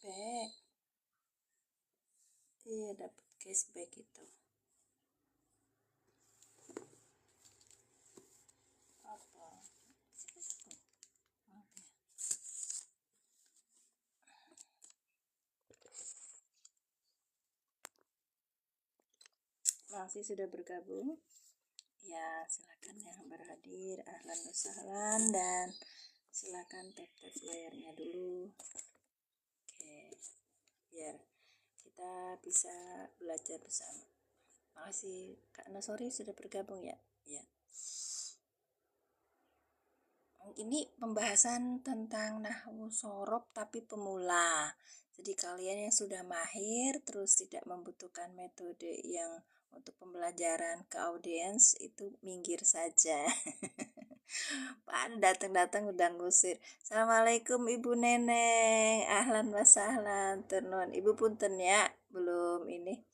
cashback. Iya, dapat cashback itu. Apa? Masih sudah bergabung? Ya, silakan yang berhadir, ahlan wa sahlan, dan silakan tap-tap layarnya dulu. Oke, biar kita bisa belajar bersama. Makasih Kak Nasori sudah bergabung ya. Ya. Ini pembahasan tentang nahwu sorob tapi pemula. Jadi kalian yang sudah mahir terus tidak membutuhkan metode yang untuk pembelajaran ke audiens itu minggir saja. Pak datang-datang udah ngusir. Assalamualaikum Ibu Neneng. Ahlan wa sahlan. Turun. Ibu punten ya. Belum ini.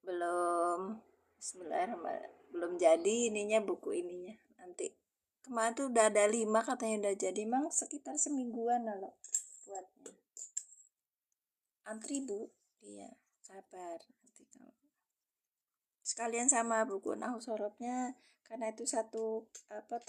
Belum. Bismillahirrahmanirrahim. Belum jadi ininya buku ininya. Nanti kemarin tuh udah ada 5 katanya udah jadi. Emang sekitar semingguan loh buatnya. Antri Bu. Iya. Sabar. Nanti kalau sekalian sama buku nahu sorobnya karena itu satu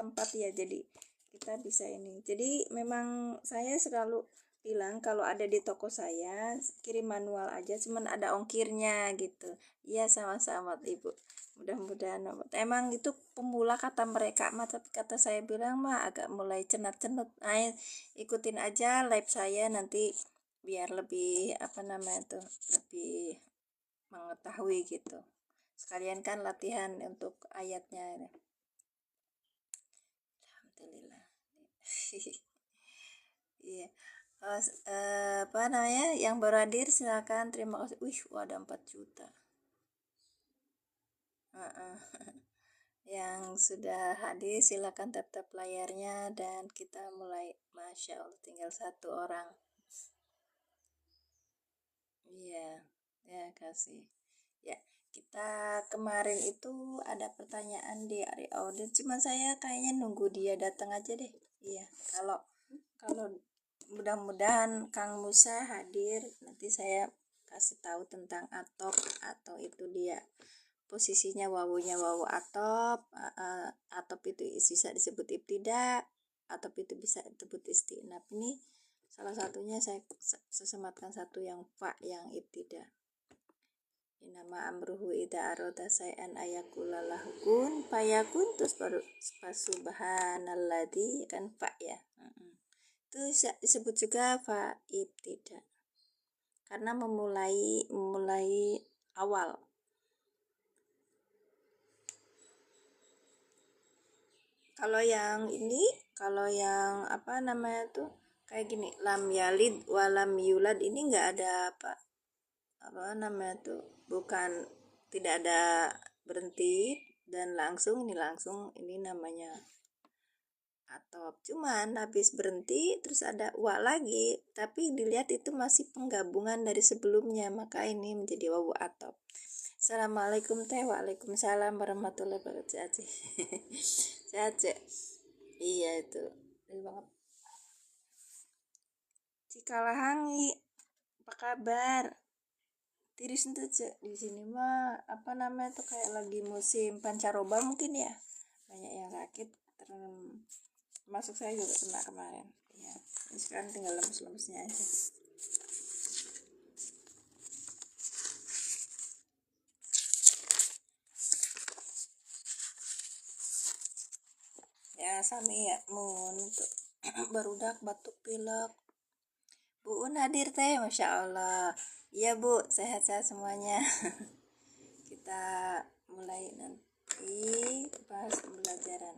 tempat ya, jadi kita bisa ini. Jadi memang saya selalu bilang kalau ada di toko saya kirim manual aja, cuman ada ongkirnya gitu. Iya sama-sama Ibu, mudah-mudahan emang itu pemula kata mereka mah, tapi kata saya bilang mah agak mulai cenat-cenut. Ikutin aja live saya nanti biar lebih lebih mengetahui gitu. Sekalian kan latihan untuk ayatnya. Alhamdulillah. Iya. Apa namanya? Yang baru hadir silakan, terima kasih. Wih, ada 4 juta. Yang sudah hadir silakan tap-tap layarnya dan kita mulai. Masya Allah, tinggal 1 orang. Iya, ya kasih. Ya, kita kemarin itu ada pertanyaan di Ari Audit, cuma saya kayaknya nunggu dia datang aja deh. Iya, kalau kalau mudah-mudahan Kang Musa hadir, nanti saya kasih tahu tentang atop atau itu dia posisinya wawunya wawu atop, atop itu bisa disebut ibtida, atop itu bisa disebut istinaf. Ini salah satunya saya sesematkan satu yang fa yang ibtida. Nama amruhu ida aroda sayan ayakula lahukun payakun, terus baru subhanalladzi kan fa ya. Itu disebut juga fa ibtida karena memulai awal. Kalau yang ini, kalau yang kayak gini, lam yalid walam yulad, ini enggak ada bukan, tidak ada berhenti dan langsung, ini namanya atop. Cuman habis berhenti terus ada wa lagi, tapi dilihat itu masih penggabungan dari sebelumnya, maka ini menjadi wawu atop. Assalamualaikum teh. Waalaikumsalam warahmatullahi wabarakatuh. Cace. Iya itu. Banget. Cikalahangi. Apa kabar? Tiris itu di sini mah tuh kayak lagi musim pancaroba mungkin ya. Banyak yang sakit. Masuk saya juga kena kemarin. Ya. Ini sekarang tinggal lemes-lemesnya aja. Ya sami ya mun tuh barudak batuk pilek. Bu Un hadir teh, Masya Allah. Iya Bu, sehat-sehat semuanya. Kita mulai nanti bahas pembelajaran.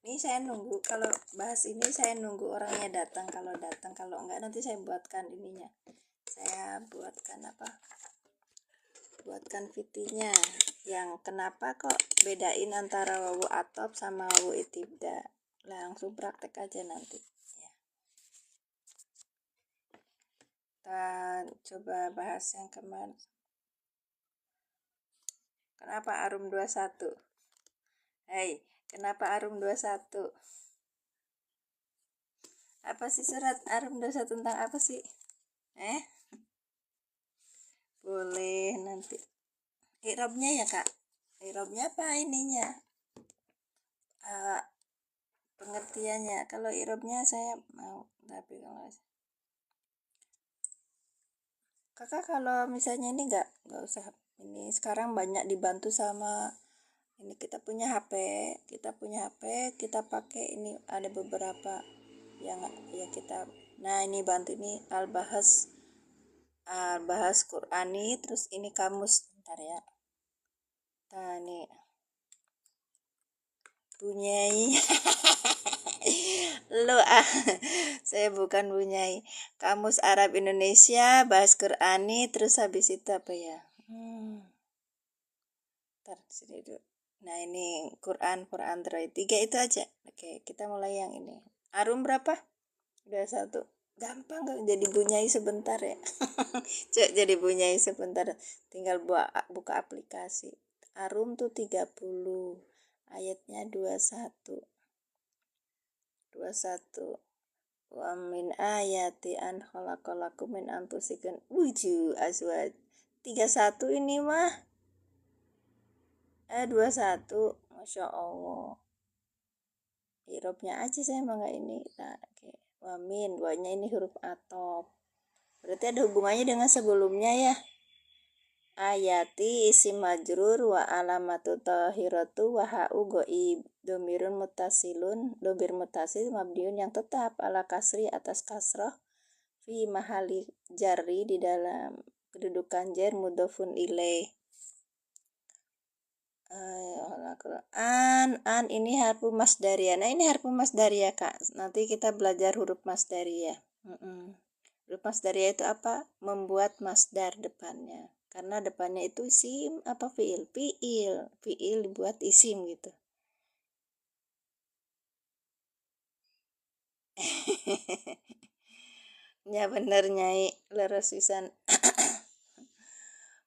Ini saya nunggu, kalau bahas ini saya nunggu orangnya datang. Kalau enggak nanti saya buatkan ininya. Saya buatkan VT-nya yang kenapa kok bedain antara wawu atop sama wawu itibda. Langsung praktek aja nanti. Kita coba bahas yang kemarin. Kenapa Arum 21? Hei, kenapa Arum 21? Apa sih surat Arum 21 tentang apa sih? Boleh nanti. Irobnya ya kak? Irobnya apa ininya? Uh, Pengertiannya. Kalau irobnya saya mau, tapi kalau kakak kalau misalnya ini nggak usah, ini sekarang banyak dibantu sama ini, kita punya HP kita pakai ini, ada beberapa yang ya kita, nah ini bantu ini al-bahas Qur'ani, terus ini kamus, bentar ya, nah ini bunyai lu saya bukan bunyai, kamus Arab Indonesia, bahas Qur'ani, terus habis itu apa ya, ntar sini dulu. Nah ini Quran for Android 3 itu aja. Oke, kita mulai yang ini. Arum berapa? Udah satu. Gampang kok, jadi bunyai sebentar ya. Cek, jadi bunyai sebentar. Tinggal buka aplikasi. Arum tuh 30. Ayatnya 21. 21. Wa min ayati an khalaqalakum min anfusikum azwaj. 31 ini mah 21. Masya Allah. Irobnya aja saya emang nggak ini. Nah, oke. Wamin, wanya ini huruf atop. Berarti ada hubungannya dengan sebelumnya ya. Ayati isim majrur wa alamatu tahiratu wa ha'u goib. Domirun mutasilun, domir mutasil mabdiun yang tetap ala kasri atas kasroh. Fi mahali jarri, di dalam kedudukan jar mudofun ilaih. An ini harfu masdaria. Nah ini harfu masdaria kak. Nanti kita belajar huruf masdaria. Huruf masdaria itu apa? Membuat masdar depannya. Karena depannya itu isim apa fiil? Fiil dibuat isim gitu. Ya bener nyai, leres pisan.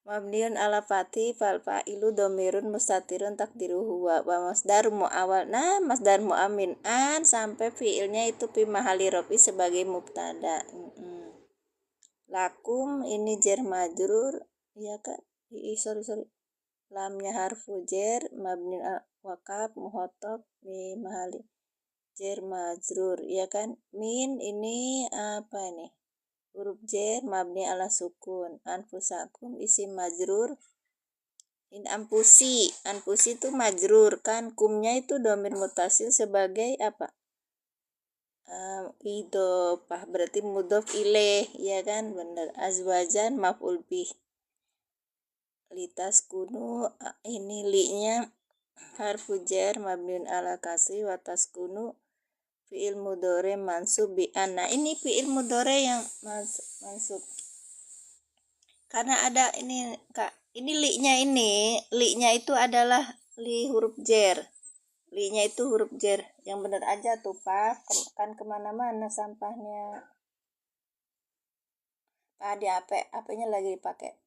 Mabniun ala fati fal fa'ilu domirun mustatirun takdiruhu wa masdar mu'awal. Nah masdar mu'amin an sampai fiilnya itu fi mahali rofi sebagai mubtada. Lakum ini jar majrur, iya kan? Sorry. Lamnya harfu jar mabniun ala wakaf muhotob fi mahali jar majrur, iya kan? Min ini apa ini? Huruf jar mabni ala sukun. Anfusakum isim majrur. Ini anfusi itu majrur kan, kumnya itu domir mutasil sebagai apa? Idofah, berarti mudof ilaih, ya kan? Bener. Azwajan maf'ul bih. Litas kunu, ini li-nya harfu jar mabniun ala kasri watas kunu fi'il mudore mansub bi an. Nah ini fi'il mudore yang mansub karena ada ini kak, ini li-nya itu adalah li huruf jar. Li-nya itu huruf jar. Yang benar aja tuh pak, kan kemana-mana sampahnya. Pak di HP-nya lagi dipakai.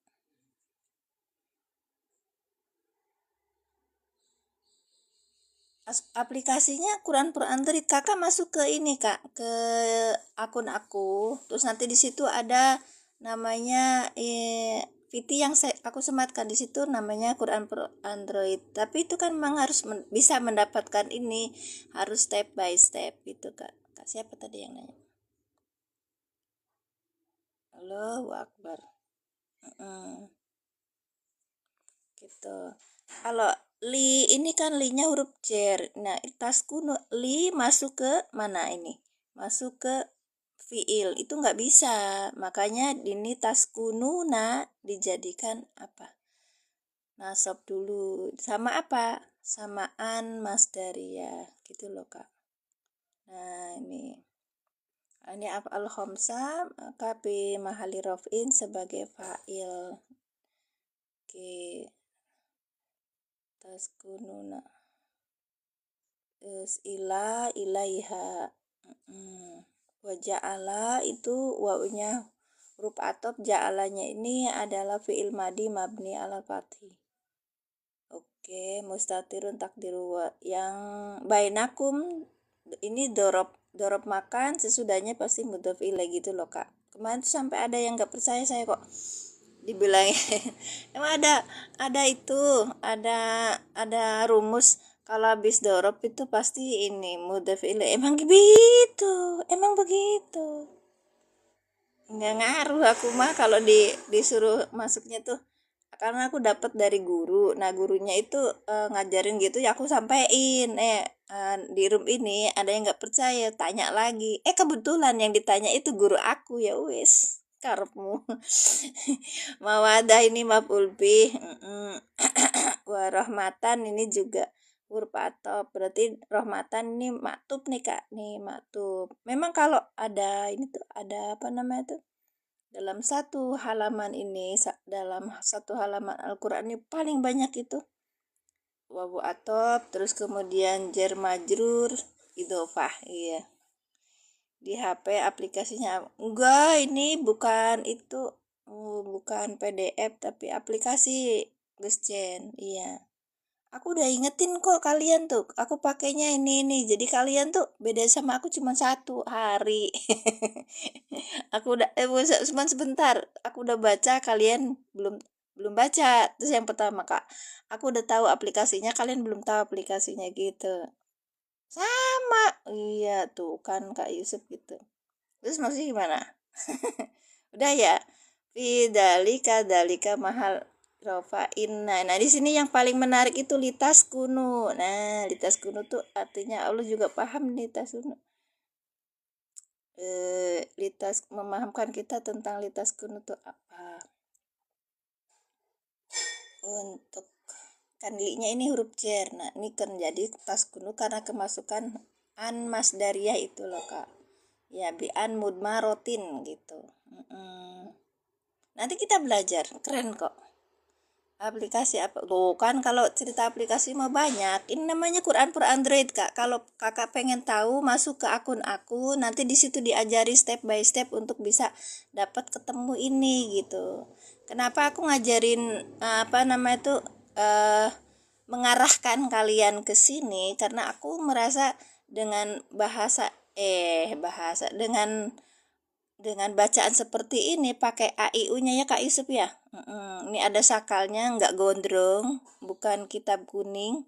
Aplikasinya Quran per Android. Kakak masuk ke ini kak, ke akun aku, terus nanti di situ ada namanya VT yang aku sematkan di situ namanya Quran per Android. Tapi itu kan memang harus bisa mendapatkan ini, harus step by step gitu kak. Kak siapa tadi yang nanya? Allahu Akbar. Gitu. Kalau li ini kan li-nya huruf jar. Nah, taskunu li masuk ke mana ini? Masuk ke fiil. Itu nggak bisa. Makanya ini taskununa dijadikan apa? Nasab dulu. Sama apa? Samaan masdaria. Gitu loh, Kak. Nah, ini apa al-khamsa maka bi mahali raf'in sebagai fa'il. Oke. Taskununa terus ilaiha waja'ala itu wawunya huruf atop, ja'alanya ini adalah fi'il madi mabni ala fathi. Oke, mustatirun takdiru yang bainakum ini dorob makan, sesudahnya pasti mudhof ilaih gitu loh kak. Kemarin tuh sampai ada yang nggak percaya saya kok dibilang emang ada itu ada rumus kalau habis dorob itu pasti ini mudhaf ilaih. Emang begitu. Nggak ngaruh aku mah kalau disuruh masuknya tuh karena aku dapat dari guru. Nah gurunya itu ngajarin gitu ya aku sampein di room ini ada yang nggak percaya tanya lagi kebetulan yang ditanya itu guru aku ya wis karepmu. Mawadah ini maf'ul bih. Warahmatan ini juga huruf atop berarti rahmatan ini maktub nih kak nih maktub. Memang kalau ada ini tuh ada apa namanya tuh dalam satu halaman ini dalam satu halaman Al-Quran ini paling banyak itu wawu atop terus kemudian jar majrur idhofah. Iya di HP aplikasinya enggak ini bukan itu bukan PDF tapi aplikasi Gesjen. Iya aku udah ingetin kok kalian tuh aku pakainya ini jadi kalian tuh beda sama aku cuma 1 hari. Aku udah cuma sebentar aku udah baca kalian belum belum baca terus yang pertama kak aku udah tahu aplikasinya kalian belum tahu aplikasinya gitu sama. Iya tuh kan kak Yusuf gitu terus maksudnya gimana. Udah ya dalika mahal rofain. Nah di sini yang paling menarik itu litas kuno. Nah litas kuno tuh artinya Allah juga paham litas kuno. Litas memahamkan kita tentang litas kuno tuh apa untuk kan linya ini huruf jar. Nah ini kan jadi tas kuno karena kemasukan an masdariyah itu loh kak ya bi an mudmarotin gitu. Nanti kita belajar keren kok aplikasi apa tuh kan kalau cerita aplikasi mah banyak ini namanya Quran per Android kak kalau kakak pengen tahu masuk ke akun aku nanti di situ diajari step by step untuk bisa dapat ketemu ini gitu kenapa aku ngajarin apa namanya tuh mengarahkan kalian ke sini karena aku merasa dengan bahasa dengan bacaan seperti ini pakai AIU-nya ya Kak Yusuf ya. Ini ada sakalnya nggak gondrong, bukan kitab kuning.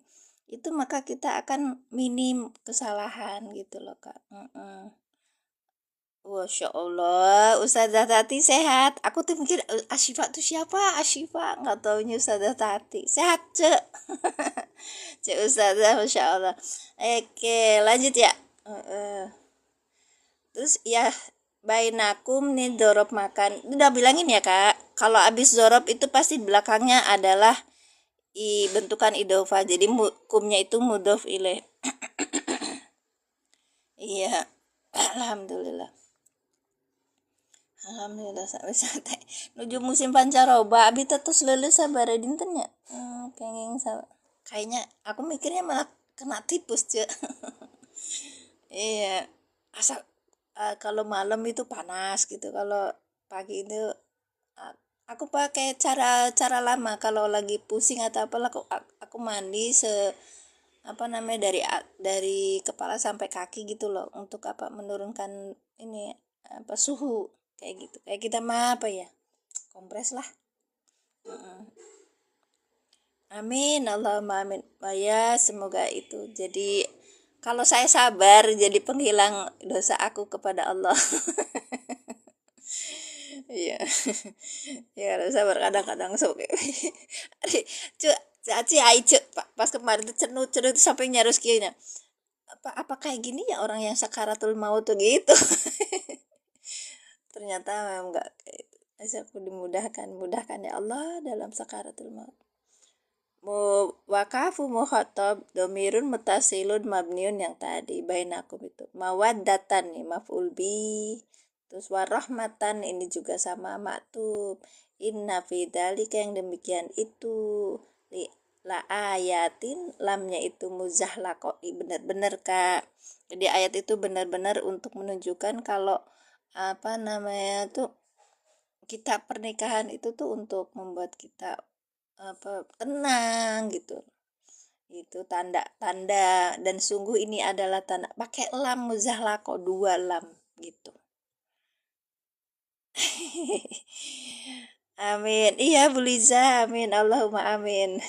Itu maka kita akan minim kesalahan gitu loh Kak. Masya Allah, Ustazah Tati sehat. Aku tuh mikir Asyifa tuh siapa? Asyifa nggak taunya Ustazah Tati. Sehat cek. Cek Ustazah, Masya Allah. Oke, lanjut ya. Terus ya bainakum nih dorob makan udah bilangin ya kak kalau abis dorob itu pasti belakangnya adalah bentukan idofah jadi kumnya itu mudhof ilaih. Iya alhamdulillah sampai santai nuju musim pancaroba abi terus lulus sabar dinten ya kenging kayaknya aku mikirnya malah kena tipus cek. Iya asal kalau malam itu panas gitu kalau pagi itu aku pakai cara lama kalau lagi pusing atau apa aku mandi apa namanya dari kepala sampai kaki gitu loh untuk apa menurunkan ini apa suhu kayak gitu kayak kita mah apa ya kompres lah. Amin Allahumma amin ya semoga itu jadi kalau saya sabar jadi penghilang dosa aku kepada Allah. Iya. Ya harus sabar kadang-kadang sok. Cuk, caci ai cuk pas kemarin tuh cenut sampai nyarus kieunya. Apa kayak gini ya orang yang sakaratul maut tuh gitu. Ternyata memang enggak kayak itu. Asal aku mudahkan ya Allah dalam sakaratul maut. Wakafu mukhatab domirun mutasilun mabniun yang tadi bainakum itu mawaddatan nih maf'ul bi terus warahmatan ini juga sama maktub inna fi dzalika yang demikian itu la ayatin lamnya itu muzahlaqah benar-benar kak jadi ayat itu benar-benar untuk menunjukkan kalau apa namanya tuh kita pernikahan itu tuh untuk membuat kita apa tenang gitu itu tanda-tanda dan sungguh ini adalah tanda pakai lam muzahlaqah 2 lam gitu. Amin. Iya, Bu Liza. Amin. Allahumma amin.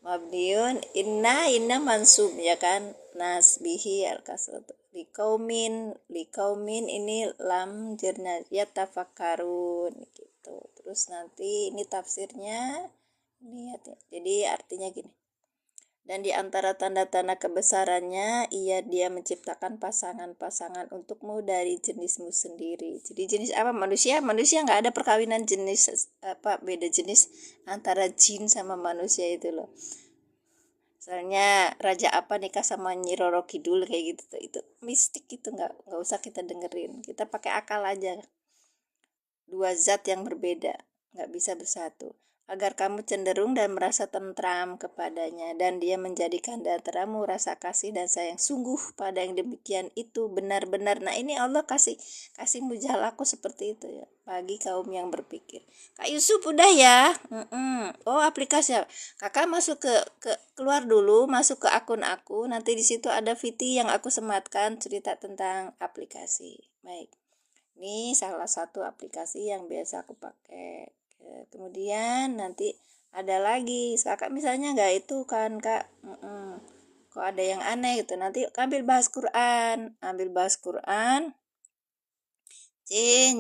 Mabniun inna mansub ya kan, nasbihi al kasratu likaumin ini lam jirna ya tafakkarun gitu. Terus nanti ini tafsirnya lihat ya. Jadi artinya gini, dan di antara tanda-tanda kebesarannya, dia menciptakan pasangan-pasangan untukmu dari jenismu sendiri. Jadi jenis apa? Manusia nggak ada perkawinan jenis apa, beda jenis antara jin sama manusia itu loh. Misalnya raja apa nikah sama Nyi Roro Kidul kayak gitu tuh, itu mistik gitu, nggak usah kita dengerin. Kita pakai akal aja. Dua zat yang berbeda, nggak bisa bersatu. Agar kamu cenderung dan merasa tentram kepadanya, dan dia menjadikan di antaramu rasa kasih dan sayang sungguh pada yang demikian itu benar-benar. Nah ini Allah kasih mujalaku seperti itu ya, bagi kaum yang berpikir. Kak Yusuf udah ya. Oh aplikasi ya. Kakak masuk keluar dulu, masuk ke akun aku, nanti di situ ada VT yang aku sematkan cerita tentang aplikasi. Baik. Ini salah satu aplikasi yang biasa aku pakai. Kemudian nanti ada lagi, kakak misalnya nggak itu kan kak, kok ada yang aneh gitu. Nanti ambil bahas Quran,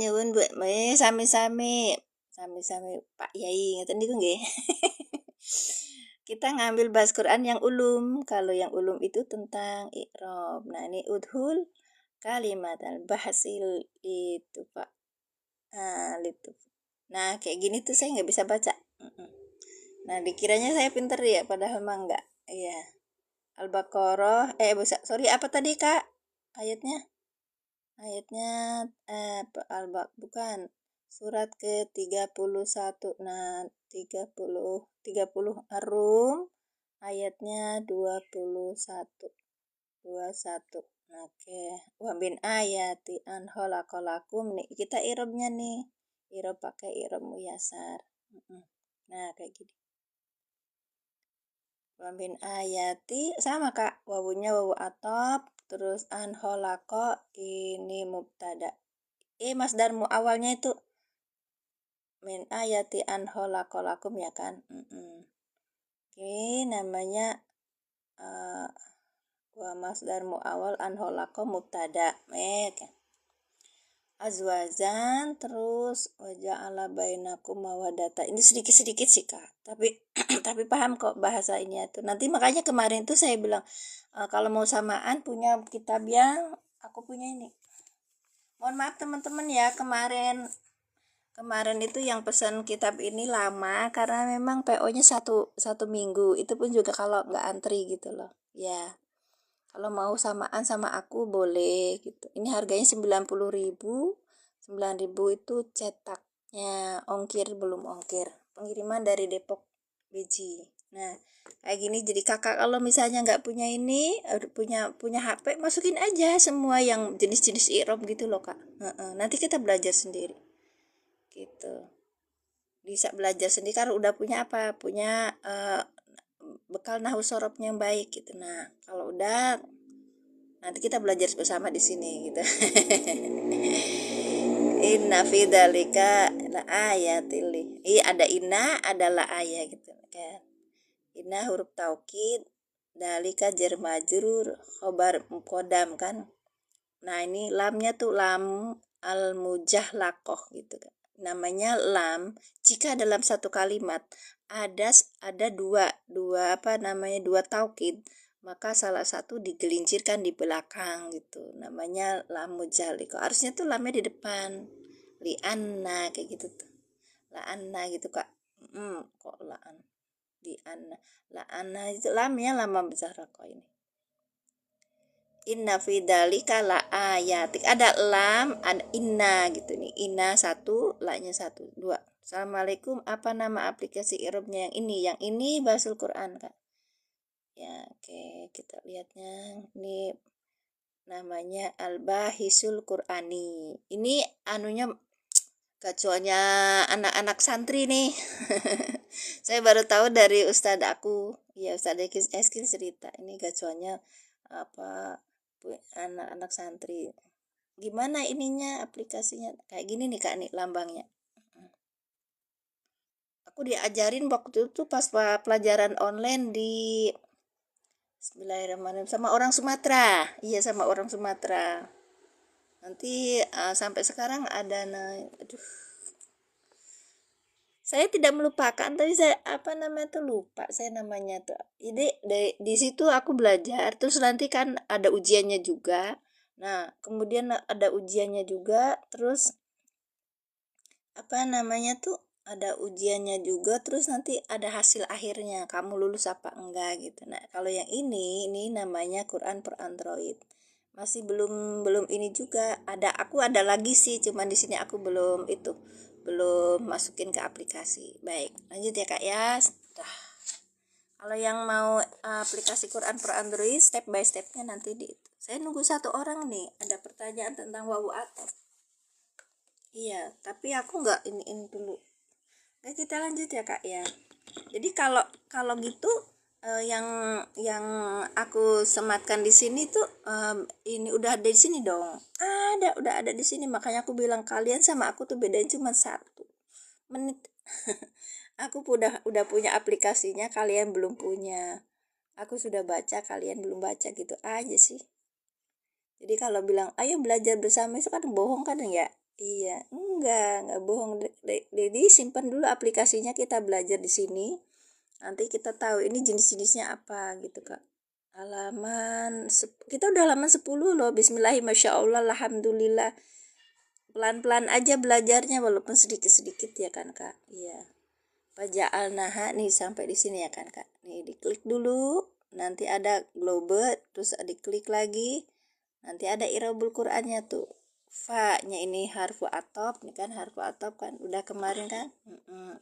nyuwun buat sami-sami Pak Yai ngeten niku nggih. Kita ngambil bahas Quran yang ulum. Kalau yang ulum itu tentang i'rab. Nah, ini udhul kalimat al-bahasil itu, Pak. Itu. Nah, kayak gini tuh saya nggak bisa baca. Nah, dikiranya saya pinter ya, padahal mah enggak. Iya. Al-Baqarah, sorry, apa tadi, Kak? Ayatnya? Ayatnya, bukan. Surat ke-31. Nah, 30 Ar-Rum, ayatnya 21. 21. Oke. Wa min ayati an khalaqalakum nih. Kita irobnya nih. Irob pakai irob muyasar. Nah, kayak gini. Wa min ayati sama Kak. Wawunya wawu atop, terus an khalaqa ini mubtada. Masdarmu awalnya itu min ayati an khalaqalakum ya kan? Ini namanya wa masdarmu awal an khalaqa mubtada. Kan? Azwazan, terus waja'ala bainakum mawadata. Ini sedikit-sedikit sih Kak, tapi tapi paham kok bahasa ini tuh. Nanti makanya kemarin tuh saya bilang kalau mau samaan punya kitab yang aku punya ini. Mohon maaf teman-teman ya, kemarin itu yang pesan kitab ini lama karena memang PO-nya satu minggu. Itu pun juga kalau nggak antri gitu loh. Ya. Kalau mau samaan sama aku boleh gitu. Ini harganya 90.000. 9.000 itu cetaknya, ongkir belum ongkir. Pengiriman dari Depok Beji. Nah, kayak gini jadi kakak kalau misalnya nggak punya ini, punya HP, masukin aja semua yang jenis-jenis i'rab gitu loh, Kak. Nanti kita belajar sendiri. Gitu. Bisa belajar sendiri kalau udah punya apa? Punya bekal nahwu sorobnya yang baik gitu. Nah, kalau udah nanti kita belajar bersama di sini gitu. Inna fi dzalika la ayatil. Ada inna, ada la ayat gitu kan. Inna huruf taukid, dalika jar majrur, khobar muqaddam kan. Nah, ini lamnya tuh lam al mujahlaqah gitu kan. Namanya lam jika dalam satu kalimat ada dua taukid, maka salah satu digelincirkan di belakang gitu. Namanya lam mujahlaqah. Harusnya tuh lamnya di depan. Li'anna kayak gitu tuh. La'anna gitu Kak. Kok la'an? Li'anna. La'anna itu lamnya lama besar kok ini. Inna fi dzalika la ayatik. Ada lam, ada inna gitu nih. Inna satu, la-nya satu, dua. Assalamualaikum, apa nama aplikasi i'rabnya yang ini? Yang ini Bahasul Quran, Kak. Ya, oke, kita lihatnya. Ini namanya Al-Bahisul Qur'ani. Ini anunya gacuannya anak-anak santri nih. Saya baru tahu dari Ustadz aku. Ya, Ustadz Eskil cerita. Ini gacuannya apa anak-anak santri. Gimana ininya aplikasinya? Kayak gini nih Kak nih lambangnya. Aku diajarin waktu itu pas pelajaran online di Bismillahirrahmanirrahim sama orang Sumatera. Iya, sama orang Sumatera. Nanti sampai sekarang ada aduh, saya tidak melupakan, tapi saya apa namanya tuh lupa saya namanya tuh. Jadi di situ aku belajar, terus nanti kan ada ujiannya juga. Nah, kemudian ada ujiannya juga, terus apa namanya tuh ada ujiannya juga, terus nanti ada hasil akhirnya kamu lulus apa enggak gitu. Nah, kalau yang ini namanya Quran per Android. Masih belum belum ini juga. Ada lagi sih, cuman di sini aku belum masukin ke aplikasi. Baik, lanjut ya Kak ya. Dah. Kalau yang mau aplikasi Quran per Android step by stepnya nanti di itu. Saya nunggu satu orang nih, ada pertanyaan tentang wawu ataf. Iya, tapi aku nggak ini dulu. Nah, kita lanjut ya Kak ya. Jadi kalau kalau gitu yang aku sematkan di sini tuh ini udah ada di sini dong. Udah ada di sini, makanya aku bilang kalian sama aku tuh bedanya cuma 1 menit. Aku udah punya aplikasinya, kalian belum punya. Aku sudah baca, kalian belum baca gitu aja sih. Jadi kalau bilang ayo belajar bersama itu kan bohong kan ya? Iya, enggak bohong. Jadi simpan dulu aplikasinya, kita belajar di sini. Nanti kita tahu ini jenis-jenisnya apa gitu Kak. Kita udah halaman 10 loh. Bismillahirrahmanirrahim, Masya Allah, Alhamdulillah. Pelan-pelan aja belajarnya walaupun sedikit-sedikit ya kan Kak. Iya. Paja'al naha nih sampai di sini ya kan Kak. Nih diklik dulu, nanti ada globet, terus diklik lagi. Nanti ada irabul Qur'annya tuh. Fa-nya ini harfu atop, ini kan harfu atop kan. Udah kemarin kan?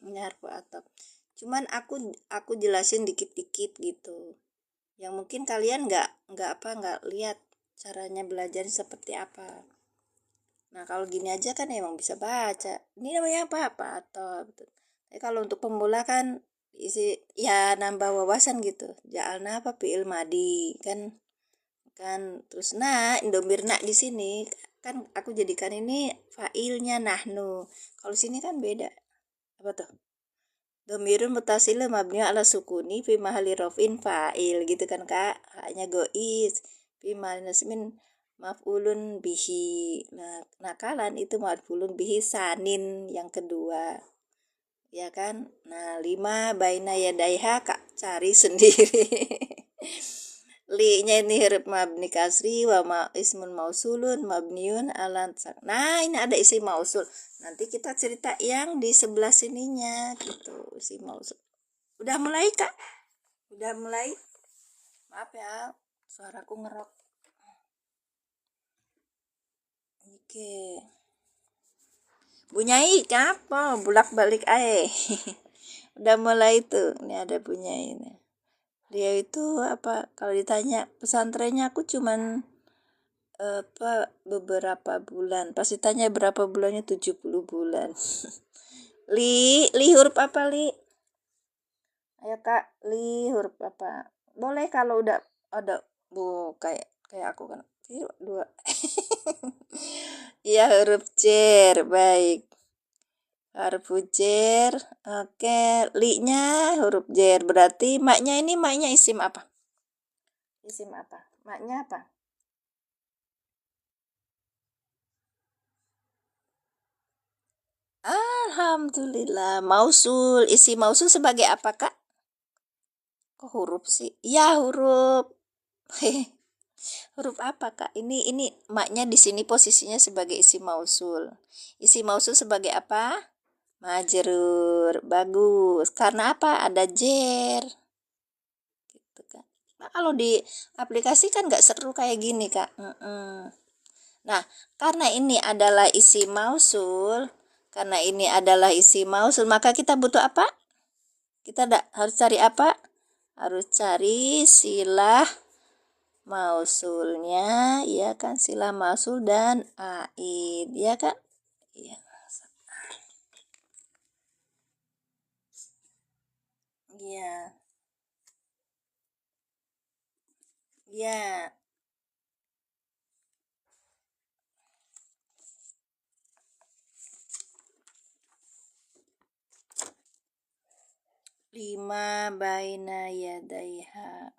Ini harfu atop. Cuman aku jelasin dikit-dikit gitu. Yang mungkin kalian nggak lihat caranya belajar seperti apa. Nah, kalau gini aja kan emang bisa baca. Ini namanya apa atau betul. Tapi kalau untuk pemula kan isi ya nambah wawasan gitu. Ja'alna apa fi'il madi kan kan terus indomirna di sini kan aku jadikan ini fa'ilnya nahnu. Kalau sini kan beda. Apa tuh? Domirun mutasilun mabni ala sukuni fi mahali rofin fa'il gitu kan Kak. Hanya gois fi mahali nasmin maf'ulun bihi. Nah, nakalan itu maf'ulun bihi sanin yang kedua. Ya kan? Nah, 5 baina yadaiha Kak cari sendiri. Li-nya ini huruf mabni kasri wa ismun mausulun mabniun alan. Nah, ini ada isi mausul. Nanti kita cerita yang di sebelah sininya gitu, isi mausul. Udah mulai Kak? Udah mulai? Maaf ya, suaraku ngerok. Oke. Bunyai apa? Bulak-balik ae. Udah mulai tuh. Ini ada bunyai ini. Dia itu apa? Kalau ditanya pesantrennya aku cuman beberapa bulan. Pasti tanya berapa bulannya, 70 bulan. Li huruf apa Li? Ayo Kak, Li huruf apa? Boleh kalau udah ada kayak kayak aku kan. Dua. Iya, huruf cer. Baik. Huruf cer. Oke, Li-nya huruf cer. Berarti maknya isim apa? Isim apa? Maknya apa? Alhamdulillah. Mausul. Isi mausul sebagai apa, Kak? Kok huruf sih? Ya, huruf. Huruf apa, Kak? Ini maknya di sini posisinya sebagai isi mausul. Isi mausul sebagai apa? Majrur. Bagus. Karena apa? Ada jer. Gitu, Kak. Nah, kalau di aplikasi kan nggak seru kayak gini, Kak. Nah, karena ini adalah isi mausul, maka kita butuh apa? Kita harus cari apa? Harus cari silah mausulnya, ya kan? Silah mausul dan aid, ya kan? Iya. Iya. Iya. Lima baina yadaiha.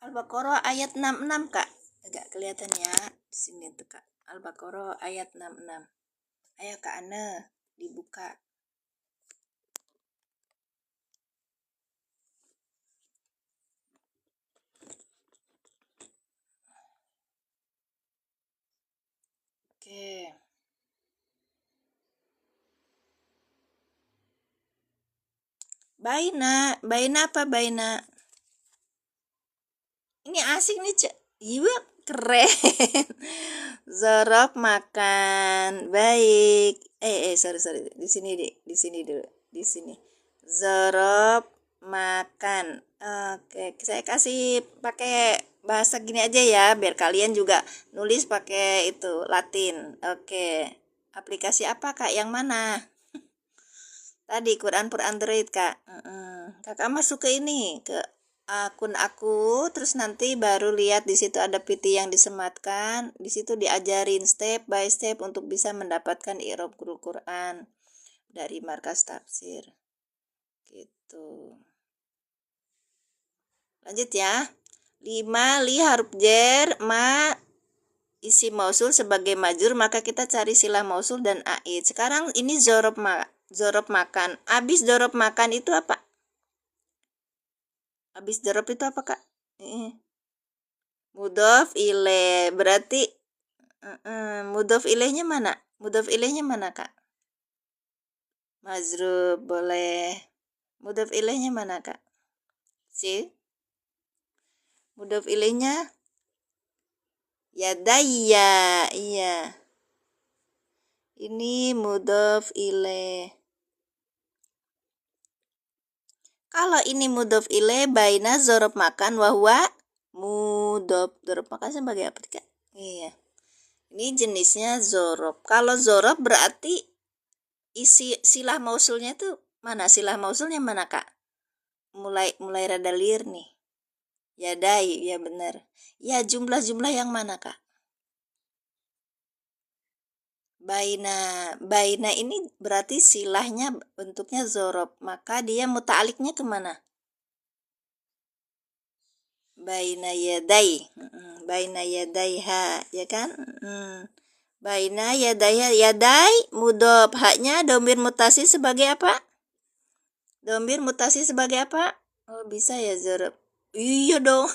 Al-Baqarah ayat 66, Kak. Agak kelihatan ya di sini tuh, Kak. Al-Baqarah ayat 66. Ayo Kak Ane, dibuka. Oke. Baina, baina apa baina? Ini asing nih, Cek. Iya, keren. Zorok makan. Baik. Sorry. Di sini, Dek. Di sini dulu. Di sini. Zorok makan. Oke, saya kasih pakai bahasa gini aja ya, biar kalian juga nulis pakai itu Latin. Oke. Aplikasi apa, Kak? Yang mana? Tadi Quran per Android, Kak. Kakak masuk ke ini, ke akun aku, terus nanti baru lihat di situ ada PT yang disematkan. Di situ diajarin step by step untuk bisa mendapatkan i'rab guru Quran dari Markas Tafsir. Gitu. Lanjut ya. 5 li haruf jer ma isi mausul sebagai majur, maka kita cari silah mausul dan aid. Sekarang ini zorob makan. Abis zorob makan itu apa? Abis zorob itu apa, Kak? Mudhof ilaih. Berarti mudhof ilaihnya mana? Mudhof ilaihnya mana, Kak? Mazrub, boleh. Mudhof ilaihnya mana, Kak? Mudhof ilaihnya yadaya. Iya. Ini mudhof ilaih. Kalau ini mudhof ilaih baina zorob makan wahwa mudhof. Zorob makan sebagai apa, Kak? Iya. Ini jenisnya zorob. Kalau zorob berarti isi silah mausulnya itu mana? Silah mausulnya mana, Kak? Mulai rada lir nih. Yadai, ya benar. Ya, jumlah-jumlah yang mana, Kak? Baina ini berarti silahnya bentuknya zorob, maka dia muta'aliknya kemana? Baina yadai, baina yadaiha, ya kan? Baina yadaiha, yadai mudhof, haknya domir mutasi sebagai apa? Domir mutasi sebagai apa? Oh, bisa ya zorob. Iya dong.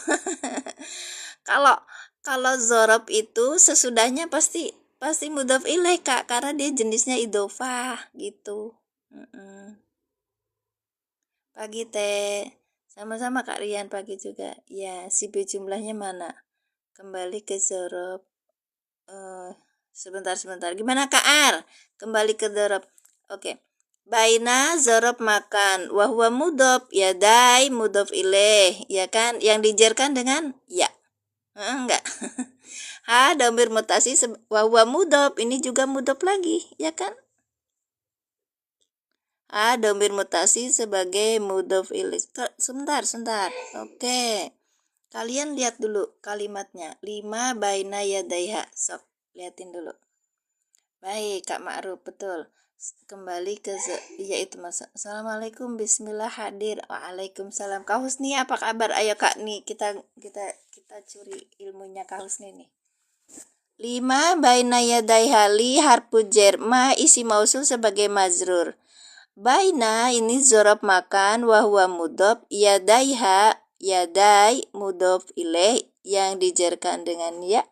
Kalau zorob itu sesudahnya pasti mudhof ilaih, Kak, karena dia jenisnya idhofah gitu. Pagi teh. Sama-sama Kak Rian, pagi juga. Ya, si B jumlahnya mana? Kembali ke zorob. Sebentar. Gimana Kak Ar? Kembali ke zorob. Oke. Baina zorob makan. Wahwa mudhof. Yadai mudhof ilaih. Ya kan? Yang dijerkan dengan ya. Enggak. Ha, domir mutasi wahwa mudhof. Ini juga mudhof lagi. Ya kan? Domir mutasi sebagai mudhof ilaih. Sebentar. Oke. Kalian lihat dulu kalimatnya. 5 baina yadaiha. Sok, liatin dulu. Baik, Kak Ma'ruf, betul. Kembali ke yaitu masa. Assalamualaikum, bismillah hadir. Waalaikumsalam. Kak Husni, apa kabar? Ayo Kak nih, kita curi ilmunya Kak Husni nih. 5 baina yadaiha li harfu jar ma isi mausul sebagai mazrur. Baina ini zorob makan wahwa mudhof, yadaiha yadai mudhof ilaih yang dijarkan dengan ya.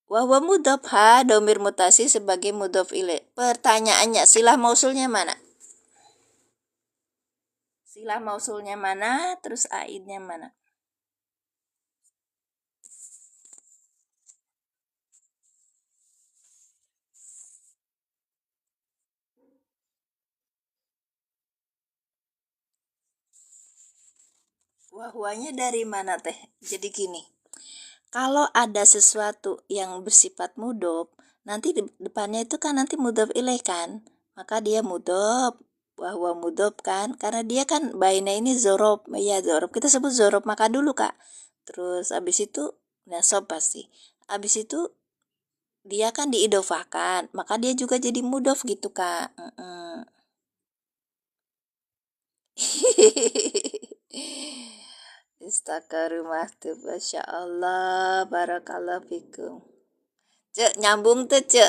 Wahwa mudhof ha domir mutasi sebagai mudhof ilaih. Pertanyaannya, silah mausulnya mana? Silah mausulnya mana? Terus aidnya mana? Wahwanya dari mana teh? Jadi gini. Kalau ada sesuatu yang bersifat mudhof, nanti di depannya itu kan nanti mudhof ilaih kan. maka dia mudhof. Wahwa mudhof kan, karena dia kan baina ini zorob, ya zorob kita sebut zorob maka dulu kak. Terus abis itu nasab pasti. Abis itu dia kan diidofahkan, maka dia juga jadi mudhof gitu kak. Istakaru tuh, Masya Allah, barakallah fikum. Cek, nyambung tuh cek.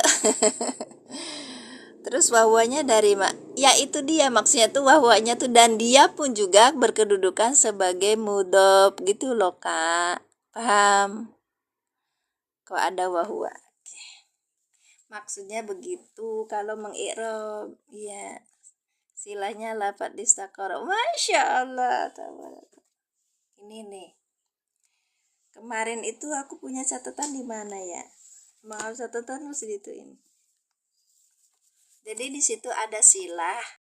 Terus wahwanya dari ya itu dia maksudnya tuh wahwanya tuh, dan dia pun juga berkedudukan sebagai mudhof gitu loh kak. Paham? Kok ada wahwa? Maksudnya begitu kalau mengi'rab. Iya. Silahnya lafadz istakara. Masya Allah. Ini nih. Kemarin itu aku punya catatan di mana ya? Maaf, catatan harus dituin. Jadi di situ ada silah